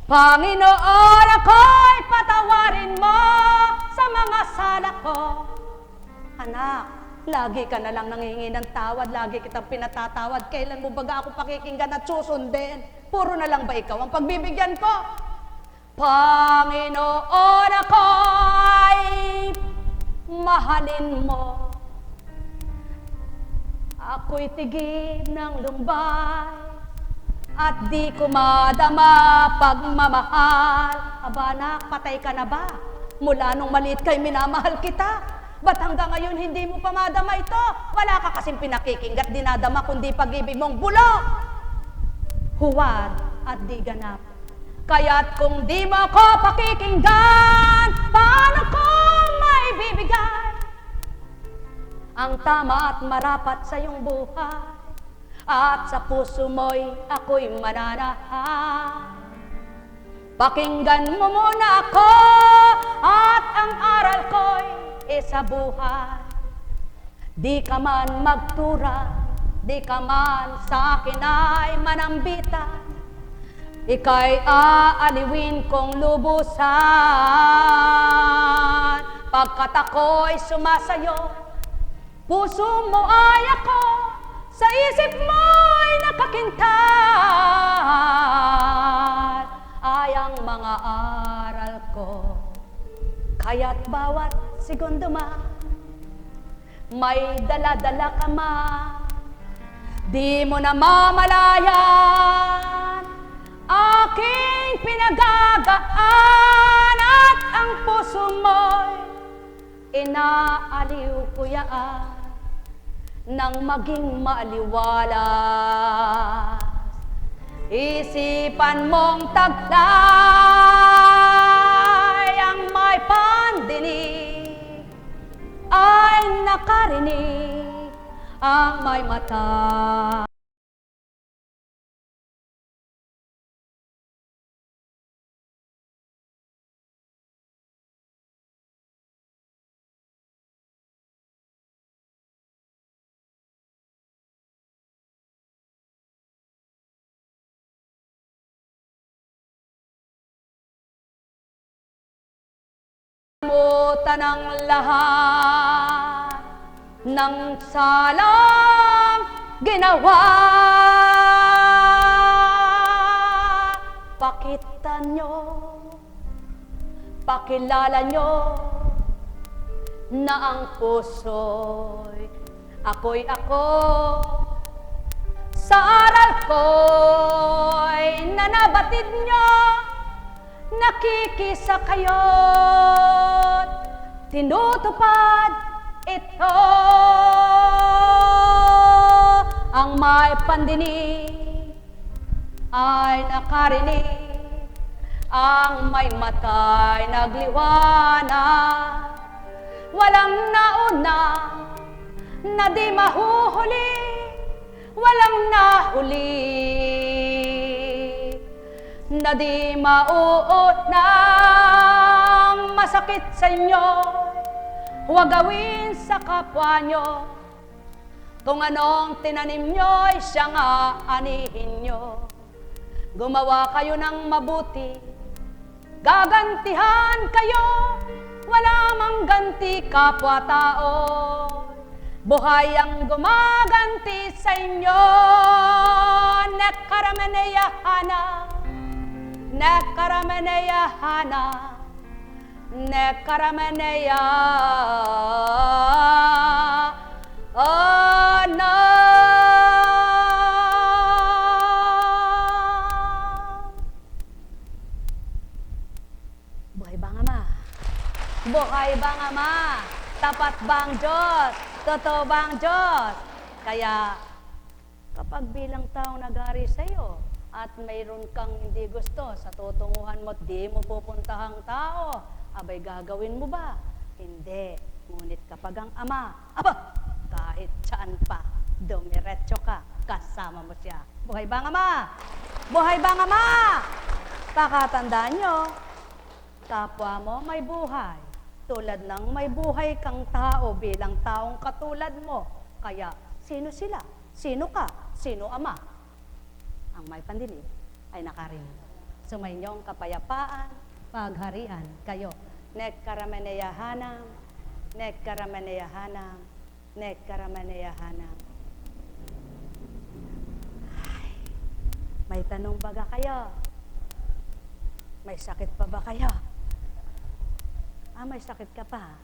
Panginoon, ako'y patawarin mo sa mga sala ko. Anak, lagi ka na lang nangingi ng tawad, lagi kitang pinatatawad. Kailan mo baga ako pakikinggan at susundin? Puro na lang ba ikaw ang pagbibigyan ko? Panginoon, ako'y mahalin mo. Ako'y tigib ng lumbay at di ko madama pagmamahal. Aba anak, patay ka na ba? Mula nung maliit kay minamahal kita. Ba't hanggang ngayon hindi mo pa madama ito? Wala ka kasing pinakikinggat, dinadama kundi pag-ibig mong bulok. Huwad at di ganap. Kaya't kung di mo ko pakikinggan, paano ko maibibigay ang tama at marapat sa iyong buhay? At sa puso mo'y ako'y mananahan. Pakinggan mo muna ako at ang aral ko'y isa buhay. Di ka man magtura, di ka man sa akin ay manambitan, ika'y aaliwin kong lubusan. Pagkat ako'y sumasayo, puso mo ay ako, sa isip mo'y nakakintal, ay ang mga aral ko. Kaya't bawat segundo may dala-dala ka man, di mo na mamalayan aking pinagagaan, at ang puso mo'y inaaliw ko yaan nang maging maaliwalas. Isipan mong taglay ang may pandinig, ay nakarinig ang may mata. Muta ng lahat ng salang ginawa. Pakita nyo, pakilala nyo na ang puso'y ako'y ako. Sa aral ko'y binabatid nyo, nakikisa kayo't tinutupad ito. Ang may pandinig ay nakarinig, ang may mata'y nagliwanag. Walang nauna na di mahuhuli, walang nahuli na di mauunang masakit sa inyo. Huwag gawin sa kapwa nyo, kung anong tinanim nyo ay siyang aanihin nyo. Gumawa kayo ng mabuti, gagantihan kayo, wala mang ganti kapwa-tao. Buhay ang gumaganti sa inyo. Nekarameneyahana, nekarameneyahana, nekarameneyahana. Buhay bang Ama? Buhay bang Ama? Tapat bang Diyos? Totoo bang Diyos? Kaya, kapag bilang taong nag-ari sa iyo at mayroon kang hindi gusto sa tutunguhan mo at di mo pupuntahang tao, abay gagawin mo ba? Hindi. Ngunit kapag ang Ama, aba, kahit saan pa, dumiretso ka, kasama mo siya. Buhay bang Ama? Buhay bang Ama? Pakatandaan nyo, kapwa mo may buhay. Tulad ng may buhay kang tao bilang taong katulad mo. Kaya, sino sila? Sino ka? Sino Ama? Ang may pandinig ay nakarinig. Sumayinyong kapayapaan, pagharian kayo. Nekarameneyahanam, nekarameneyahanam, nekarameneyahanam. May tanong baga kayo? May sakit pa ba kayo? May sakit ka pa.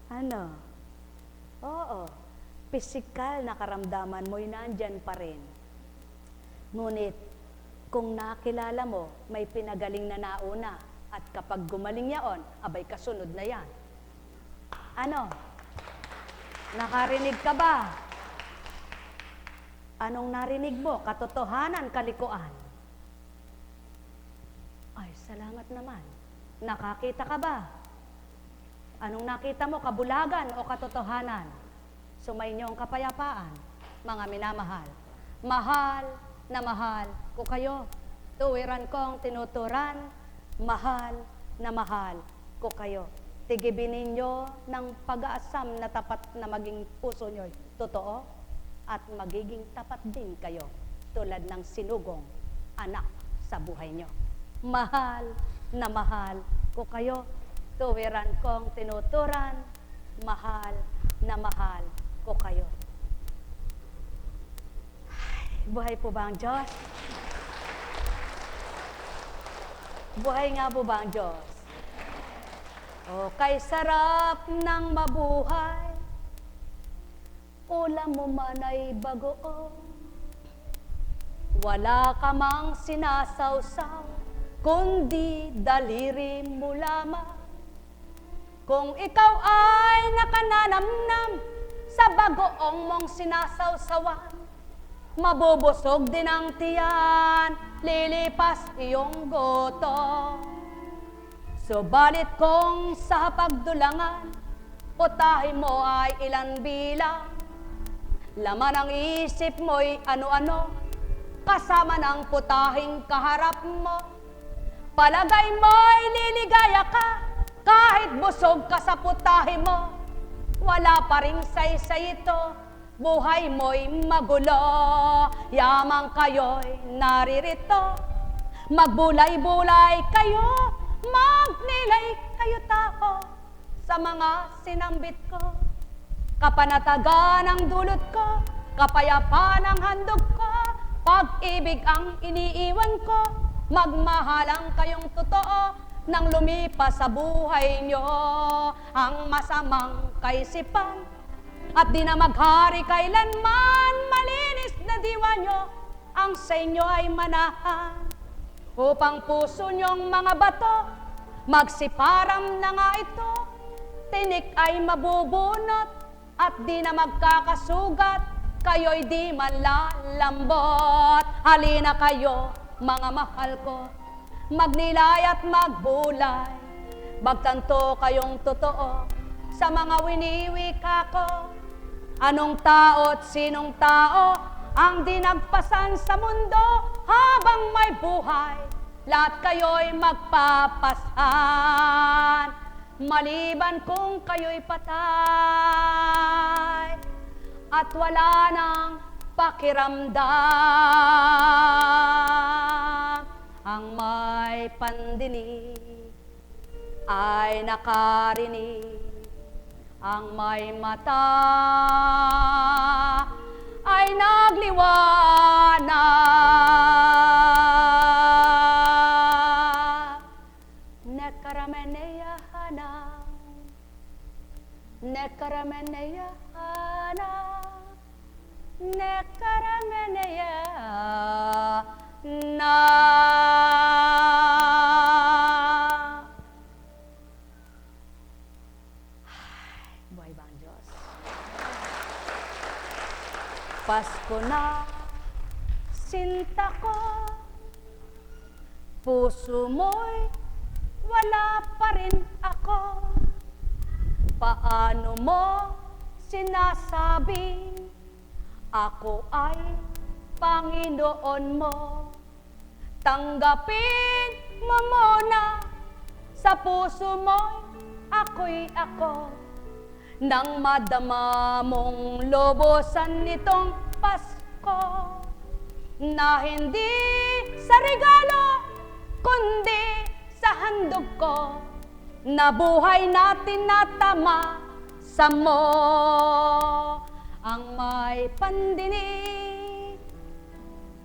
Ano? Oo. Pisikal na karamdaman mo'y nandyan pa rin. Ngunit, kung nakilala mo, may pinagaling na nauna. At kapag gumaling yaon, abay kasunod na yan. Ano? Nakarinig ka ba? Anong narinig mo? Katotohanan, kalikuan? Ay, salamat naman. Nakakita ka ba? Anong nakita mo? Kabulagan o katotohanan? Sumainyo ang kapayapaan, mga minamahal. Mahal na mahal ko kayo. Tuwiran kong tinuturan, mahal na mahal ko kayo. Tigibin ninyo ng pag-aasam na tapat na maging puso nyo'y totoo at magiging tapat din kayo tulad ng sinugong anak sa buhay nyo. Mahal na mahal ko kayo. Tuwiran kong tinuturan, mahal na mahal ko kayo. Ay, buhay po ba ang Diyos? Buhay nga po ba ang Diyos? O kay sarap ng mabuhay, ulam mo man ay bagoong, wala ka mang sinasawsaw, kundi daliri mo lamang. Kung ikaw ay nakananamnam sa bagoong mong sinasawsawan, mabubusog din ang tiyan, lilipas iyong gutom. Subalit kung sa pagdulangan, putahe mo ay ilan bilang, laman ang isip mo'y ano-ano, kasama ng putahing kaharap mo. Palagay mo'y liligaya ka, kahit busog ka sa putahe mo. Wala pa ring saysay ito, buhay mo'y magulo. Yamang kayo'y naririto, magbulay-bulay kayo, magnilay kayo tao sa mga sinambit ko. Kapanatagan ang dulot ko, kapayapaan ang handog ko, pag-ibig ang iniiwan ko, magmahalang kayong totoo nang lumipas sa buhay nyo ang masamang kaisipan. at di na maghari kailanman. Malinis na diwa nyo ang sa inyo ay manahan, upang puso nyong mga bato magsiparam na nga ito. Tinik ay mabubunot at di na magkakasugat, kayo'y di manlalambot. Halina kayo, mga mahal ko, magnilay at magbulay, magtanto kayong totoo sa mga winiwika ko. Anong tao at sinong tao ang di nagpasan sa mundo habang may buhay? Lahat kayo'y magpapasan, maliban kung kayo'y patay at wala nang pakiramdam. Ang may pandinig ay nakarinig, ang may mata ay nagliwanag. Nekarameneyahana, nekarameneyahana, nekarameneyahana. Buhay ba ang Diyos? Pasko na, sinta ko, puso mo'y wala pa rin ako. Paano mo sinasabing ako ay Panginoon mo? Tanggapin mo muna, sa puso mo'y ako'y ako. Nang madama mong lubusan nitong Pasko, na hindi sa regalo, kundi sa handog ko, na buhay natin natama sa mo. Ang may pandinig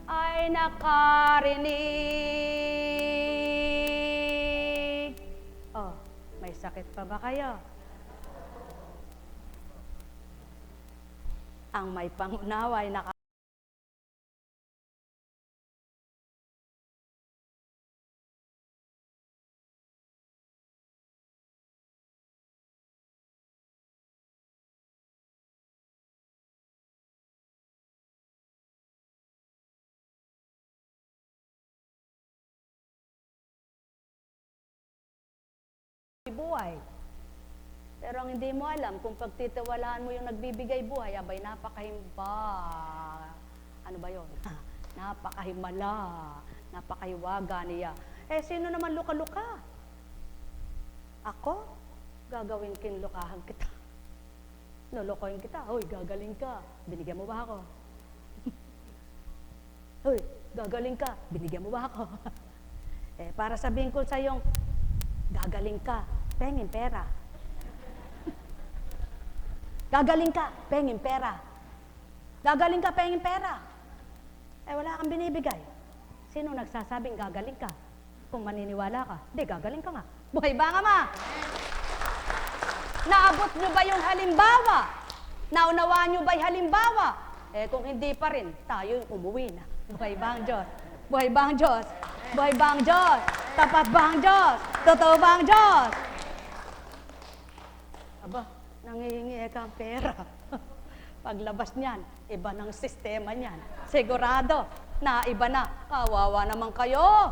ay nakarinig. Oh, may sakit pa ba kayo? Ang may pangunawa ay buhay. Pero ang hindi mo alam, kung pagtitiwalaan mo yung nagbibigay buhay, abay napakahimba. Ano ba yun? Napakahimala, napakahiwaga niya. Eh, sino naman luka-luka? Ako? Gagawin kinlukahan kita. Lulukoyin kita. Hoy, gagaling ka. Binigyan mo ba ako? Hoy, gagaling ka. Binigyan mo ba ako? Eh, para sabihin ko sa iyong, gagaling ka, pengin pera. Gagaling ka, pengin pera. Gagaling ka, pengin pera. Eh, wala kang binibigay. Sino nagsasabing gagaling ka? Kung maniniwala ka, di, gagaling ka nga. Buhay ba nga ma? Naabot nyo ba yung halimbawa? Naunawaan nyo ba yung halimbawa? Eh, kung hindi pa rin, tayo umuwi na. Buhay ba ang Diyos? Buhay ba ang Diyos? Buhay ba ang Diyos? Tapat ba ang Diyos? Totoo ba ang Diyos? Aba, nangihingi ka ang pera. Paglabas niyan, iba ng sistema niyan. Sigurado na iba na. Kawawa naman kayo.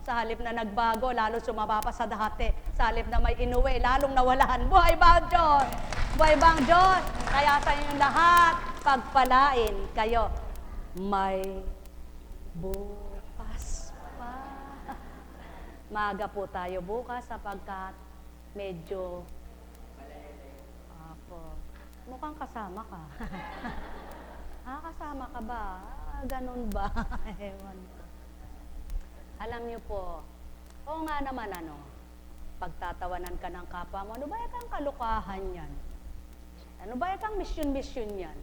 Sa halip na nagbago, lalo sumaba pa sa dati. Sa halip na may inuwi, lalong nawalan. Buhay ba ang Diyos? Buhay ba ang Diyos? Kaya sa inyong lahat, pagpalain kayo. May bukas pa. Maaga po tayo bukas sapagkat medyo mukhang kasama ka. Kasama ka ba? Ganun ba? Ewan ko. Alam niyo po, oo nga naman pagtatawanan ka ng kapwa mo, ano ba kang kalukahan yan? Ano ba kang misyon-misyon yan?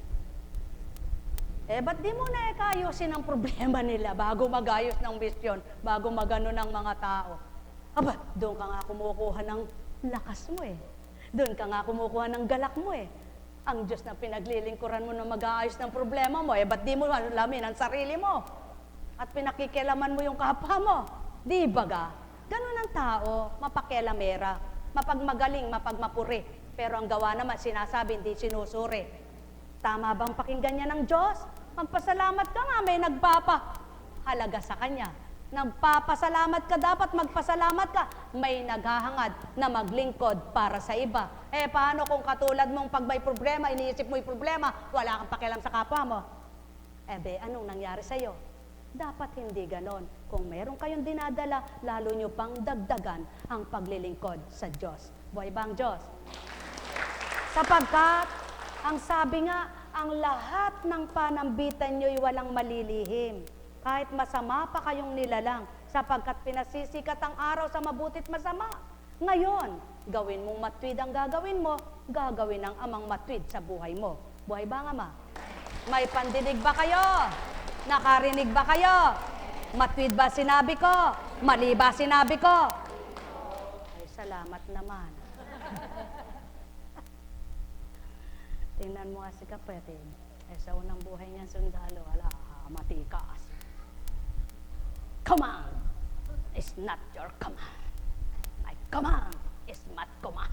Eh, ba't di mo na ayusin ang problema nila bago magayos ng misyon, bago magano ng mga tao? Aba, doon ka nga kumukuha ng lakas mo eh. Doon ka nga kumukuha ng galak mo eh. Ang Diyos na pinaglilingkuran mo na mag-aayos ng problema mo, ba't di mo alamin ang sarili mo? At pinakikialaman mo yung kapwa mo. Di ba ga? Ganun ang tao, mapakialamera, mapagmagaling, mapagmapuri. Pero ang gawa naman, sinasabi, hindi sinusuri. Tama bang pakinggan niya ng Diyos? Magpasalamat ka nga, may nagpapahalaga sa Kanya. Nagpapasalamat ka, dapat magpasalamat ka. May naghahangad na maglingkod para sa iba. Paano kung katulad mong pag may problema, iniisip mo yung problema, wala kang pakialam sa kapwa mo? Anong nangyari sa'yo? Dapat hindi ganon. Kung meron kayong dinadala, lalo nyo pang dagdagan ang paglilingkod sa Diyos. Buhay ba ang Diyos? Sapagkat, ang sabi nga, ang lahat ng panambitan nyo'y walang malilihim. Kahit masama pa kayong nilalang, sapagkat pinasisikat ang araw sa mabutit masama. Ngayon, gawin mong matwid ang gagawin mo, gagawin ng amang matwid sa buhay mo. Buhay ba nga, Ama? May pandinig ba kayo? Nakarinig ba kayo? Matwid ba sinabi ko? Mali ba sinabi ko? Ay, salamat naman. Tingnan mo nga si kapatid. Sa unang buhay niya sundalo, matikas. Command is not your command. My command is not command.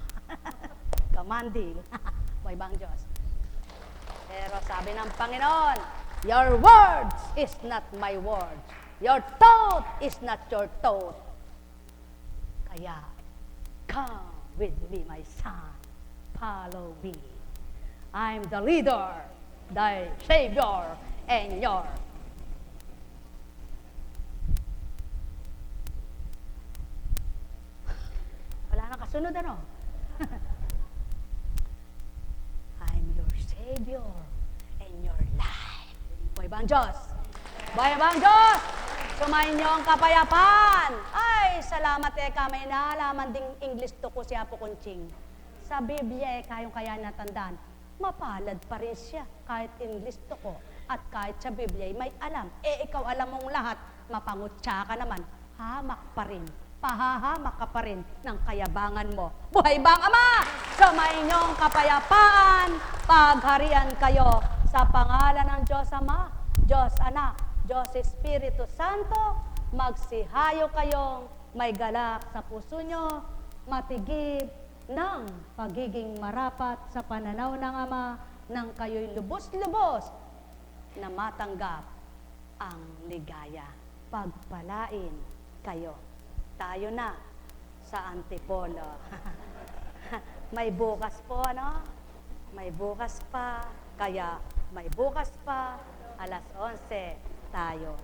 Commanding. Buhay ba ang Diyos? Pero sabi ng Panginoon, your words is not my words. Your thought is not your thought. Kaya, come with me, my son. Follow me. I'm the leader, thy Savior, and your. Wala na kasunod, ano? I'm your Savior and your life. Buhay ba ang Diyos? Buhay ba ang Diyos? Sumayin niyo ang kapayapaan. Ay, salamat may naalaman ding English to ko si Apo Kunching. Sa Biblia kayong kaya natandaan, mapalad pa rin siya kahit English to ko. At kahit sa Biblia may alam. Ikaw alam mong lahat, mapangutya ka naman, hamak pa rin. Pahahamak ka pa rin ng kayabangan mo. Buhay bang Ama? Sumayin niyo ang kapayapaan, pagharian kayo sa pangalan ng Diyos Ama, Diyos Anak, Diyos Espiritu Santo, magsihayo kayong may galak sa puso nyo, matigib ng pagiging marapat sa pananaw ng Ama, nang kayo'y lubos-lubos na matanggap ang ligaya. Pagpalain kayo. Tayo na sa Antipolo. May bukas po, ano? May bukas pa, kaya may bukas pa, alas 11 tayo